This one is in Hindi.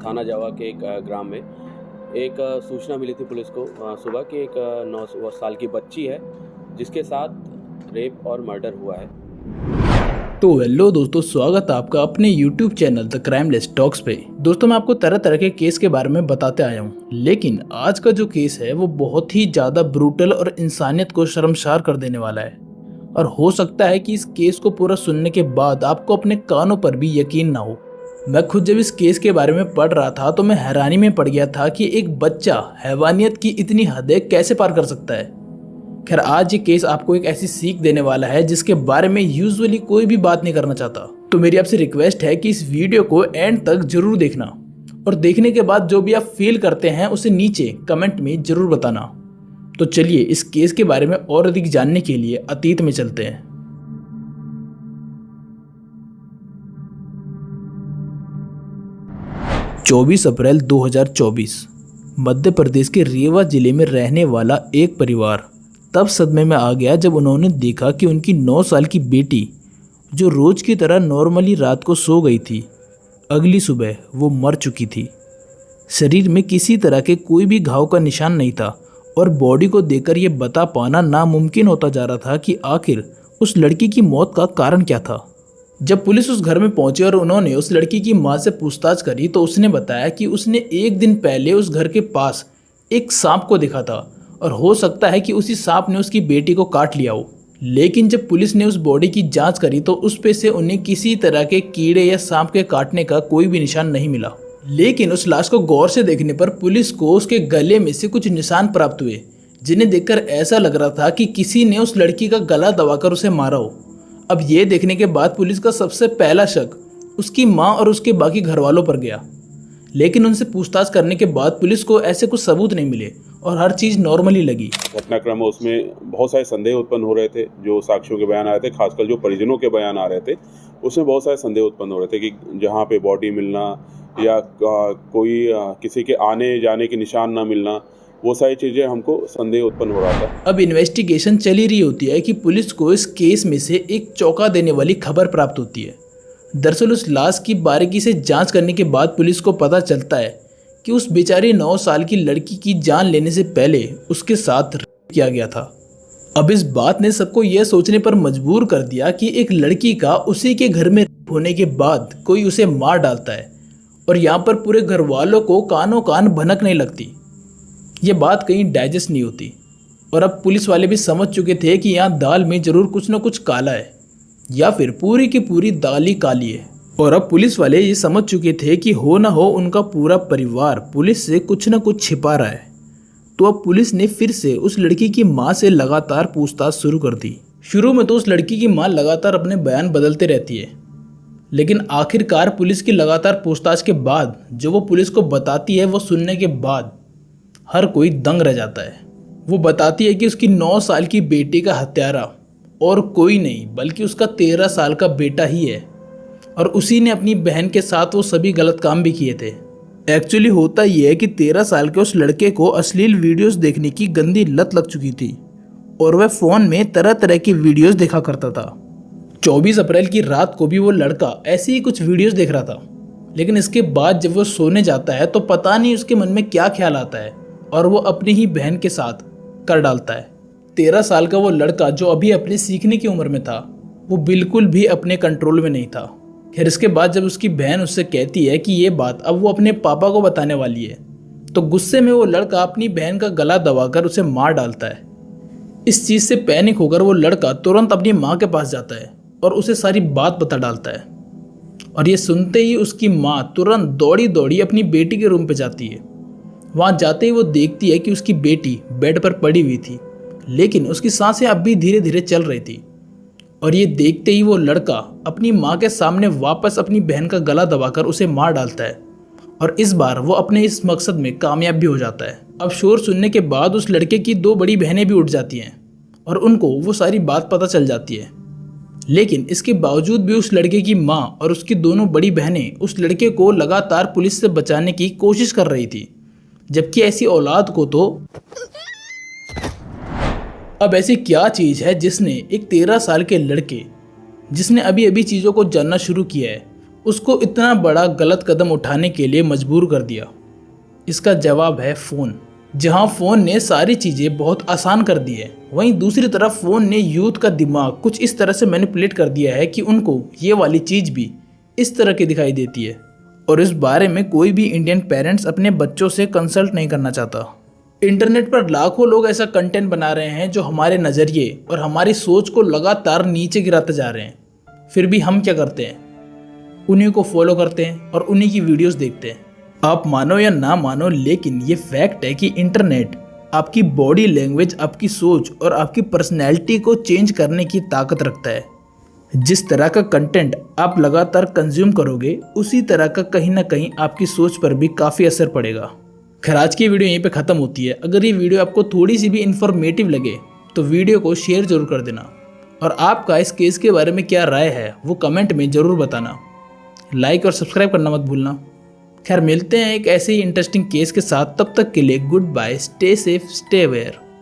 थाना जावा के एक ग्राम में एक सूचना मिली थी पुलिस को सुबह कि एक 9 साल की बच्ची है जिसके साथ रेप और मर्डर हुआ है। तो हेलो दोस्तों, स्वागत है आपका अपने YouTube चैनल द क्राइमलेस टॉक्स पे। दोस्तों, मैं आपको तरह तरह के केस के बारे में बताते आया हूँ, लेकिन आज का जो केस है वो बहुत ही ज़्यादा ब्रूटल और इंसानियत को शर्मसार कर देने वाला है। और हो सकता है कि इस केस को पूरा सुनने के बाद आपको अपने कानों पर भी यकीन ना हो। मैं खुद जब इस केस के बारे में पढ़ रहा था तो मैं हैरानी में पड़ गया था कि एक बच्चा हैवानियत की इतनी हदें कैसे पार कर सकता है। खैर, आज ये केस आपको एक ऐसी सीख देने वाला है जिसके बारे में यूजुअली कोई भी बात नहीं करना चाहता। तो मेरी आपसे रिक्वेस्ट है कि इस वीडियो को एंड तक जरूर देखना, और देखने के बाद जो भी आप फील करते हैं उसे नीचे कमेंट में जरूर बताना। तो चलिए इस केस के बारे में और अधिक जानने के लिए अतीत में चलते हैं। चौबीस अप्रैल 2024 मध्य प्रदेश के रीवा जिले में रहने वाला एक परिवार तब सदमे में आ गया जब उन्होंने देखा कि उनकी 9 साल की बेटी, जो रोज की तरह नॉर्मली रात को सो गई थी, अगली सुबह वो मर चुकी थी। शरीर में किसी तरह के कोई भी घाव का निशान नहीं था और बॉडी को देखकर ये बता पाना नामुमकिन होता जा रहा था कि आखिर उस लड़की की मौत का कारण क्या था। जब पुलिस उस घर में पहुंची और उन्होंने उस लड़की की मां से पूछताछ करी तो उसने बताया कि उसने एक दिन पहले उस घर के पास एक सांप को देखा था और हो सकता है कि उसी सांप ने उसकी बेटी को काट लिया हो। लेकिन जब पुलिस ने उस बॉडी की जांच करी तो उस पे से उन्हें किसी तरह के कीड़े या सांप के काटने का कोई भी निशान नहीं मिला। लेकिन उस लाश को गौर से देखने पर पुलिस को उसके गले में से कुछ निशान प्राप्त हुए, जिन्हें देखकर ऐसा लग रहा था कि किसी ने उस लड़की का गला दबाकर उसे मारा हो। अब ये देखने के बाद पुलिस का सबसे पहला शक उसकी माँ और उसके बाकी घर वालों पर गया। लेकिन उनसे पूछताछ करने के बाद पुलिस को ऐसे कुछ सबूत नहीं मिले और हर चीज़ नॉर्मली लगी। घटनाक्रम उसमें बहुत सारे संदेह उत्पन्न हो रहे थे। जो साक्षियों के बयान आ रहे थे, खासकर जो परिजनों के बयान आ रहे थे, उसमें बहुत सारे संदेह उत्पन्न हो रहे थे कि जहाँ पे बॉडी मिलना या कोई किसी के आने जाने के निशान ना मिलना, वो सारी चीज़ें हमको संदेह उत्पन्न हो रहा था। अब इन्वेस्टिगेशन चली रही होती है कि पुलिस को इस केस में से एक चौंका देने वाली खबर प्राप्त होती है। दरअसल उस लाश की बारीकी से जांच करने के बाद पुलिस को पता चलता है कि उस बेचारी 9 साल की लड़की की जान लेने से पहले उसके साथ रेप किया गया था। अब इस बात ने सबको यह सोचने पर मजबूर कर दिया कि एक लड़की का उसी के घर में रेप होने के बाद कोई उसे मार डालता है, और यहाँ पर पूरे घर वालों को कानों कान भनक नहीं लगती। ये बात कहीं डाइजेस्ट नहीं होती। और अब पुलिस वाले भी समझ चुके थे कि यहाँ दाल में जरूर कुछ न कुछ काला है, या फिर पूरी की पूरी दाल ही काली है। और अब पुलिस वाले ये समझ चुके थे कि हो ना हो उनका पूरा परिवार पुलिस से कुछ न कुछ छिपा रहा है। तो अब पुलिस ने फिर से उस लड़की की मां से लगातार पूछताछ शुरू कर दी। शुरू में तो उस लड़की की मां लगातार अपने बयान बदलते रहती है, लेकिन आखिरकार पुलिस की लगातार पूछताछ के बाद जो वो पुलिस को बताती है वो सुनने के बाद हर कोई दंग रह जाता है। वो बताती है कि उसकी 9 साल की बेटी का हत्यारा और कोई नहीं बल्कि उसका 13 साल का बेटा ही है, और उसी ने अपनी बहन के साथ वो सभी गलत काम भी किए थे। एक्चुअली होता ये है कि 13 साल के उस लड़के को अश्लील वीडियोस देखने की गंदी लत लग चुकी थी और वह फ़ोन में तरह तरह की वीडियोस देखा करता था। 24 अप्रैल की रात को भी वो लड़का ऐसे ही कुछ वीडियोस देख रहा था, लेकिन इसके बाद जब वो सोने जाता है तो पता नहीं उसके मन में क्या ख्याल आता है और वो अपनी ही बहन के साथ कर डालता है। 13 साल का वो लड़का जो अभी अपने सीखने की उम्र में था, वो बिल्कुल भी अपने कंट्रोल में नहीं था। फिर इसके बाद जब उसकी बहन उससे कहती है कि ये बात अब वो अपने पापा को बताने वाली है, तो गुस्से में वो लड़का अपनी बहन का गला दबाकर उसे मार डालता है। इस चीज़ से पैनिक होकर वो लड़का तुरंत अपनी माँ के पास जाता है और उसे सारी बात बता डालता है। और ये सुनते ही उसकी माँ तुरंत दौड़ी दौड़ी अपनी बेटी के रूम पे जाती है। वहाँ जाते ही वो देखती है कि उसकी बेटी बेड पर पड़ी हुई थी, लेकिन उसकी सांसें अब भी धीरे धीरे चल रही थी। और ये देखते ही वो लड़का अपनी माँ के सामने वापस अपनी बहन का गला दबाकर उसे मार डालता है, और इस बार वो अपने इस मकसद में कामयाब भी हो जाता है। अब शोर सुनने के बाद उस लड़के की 2 बड़ी बहनें भी उठ जाती हैं और उनको वो सारी बात पता चल जाती है। लेकिन इसके बावजूद भी उस लड़के की माँ और उसकी दोनों बड़ी बहनें उस लड़के को लगातार पुलिस से बचाने की कोशिश कर रही थी, जबकि ऐसी औलाद को तो अब ऐसी क्या चीज़ है जिसने एक 13 साल के लड़के, जिसने अभी अभी चीज़ों को जानना शुरू किया है उसको इतना बड़ा गलत कदम उठाने के लिए मजबूर कर दिया? इसका जवाब है फ़ोन। जहां फ़ोन ने सारी चीज़ें बहुत आसान कर दी है, वहीं दूसरी तरफ फ़ोन ने यूथ का दिमाग कुछ इस तरह से मैनिपुलेट कर दिया है कि उनको ये वाली चीज़ भी इस तरह की दिखाई देती है। और इस बारे में कोई भी इंडियन पेरेंट्स अपने बच्चों से कंसल्ट नहीं करना चाहता। इंटरनेट पर लाखों लोग ऐसा कंटेंट बना रहे हैं जो हमारे नज़रिए और हमारी सोच को लगातार नीचे गिराते जा रहे हैं। फिर भी हम क्या करते हैं? उन्हीं को फॉलो करते हैं और उन्हीं की वीडियोस देखते हैं। आप मानो या ना मानो, लेकिन ये फैक्ट है कि इंटरनेट आपकी बॉडी लैंग्वेज, आपकी सोच और आपकी पर्सनैलिटी को चेंज करने की ताकत रखता है। जिस तरह का कंटेंट आप लगातार कंज्यूम करोगे, उसी तरह का कहीं ना कहीं आपकी सोच पर भी काफ़ी असर पड़ेगा। खैर, आज की वीडियो यहीं पे ख़त्म होती है। अगर ये वीडियो आपको थोड़ी सी भी इन्फॉर्मेटिव लगे तो वीडियो को शेयर ज़रूर कर देना, और आपका इस केस के बारे में क्या राय है वो कमेंट में ज़रूर बताना। लाइक और सब्सक्राइब करना मत भूलना। खैर, मिलते हैं एक ऐसे ही इंटरेस्टिंग केस के साथ। तब तक के लिए goodbye, stay safe, stay aware.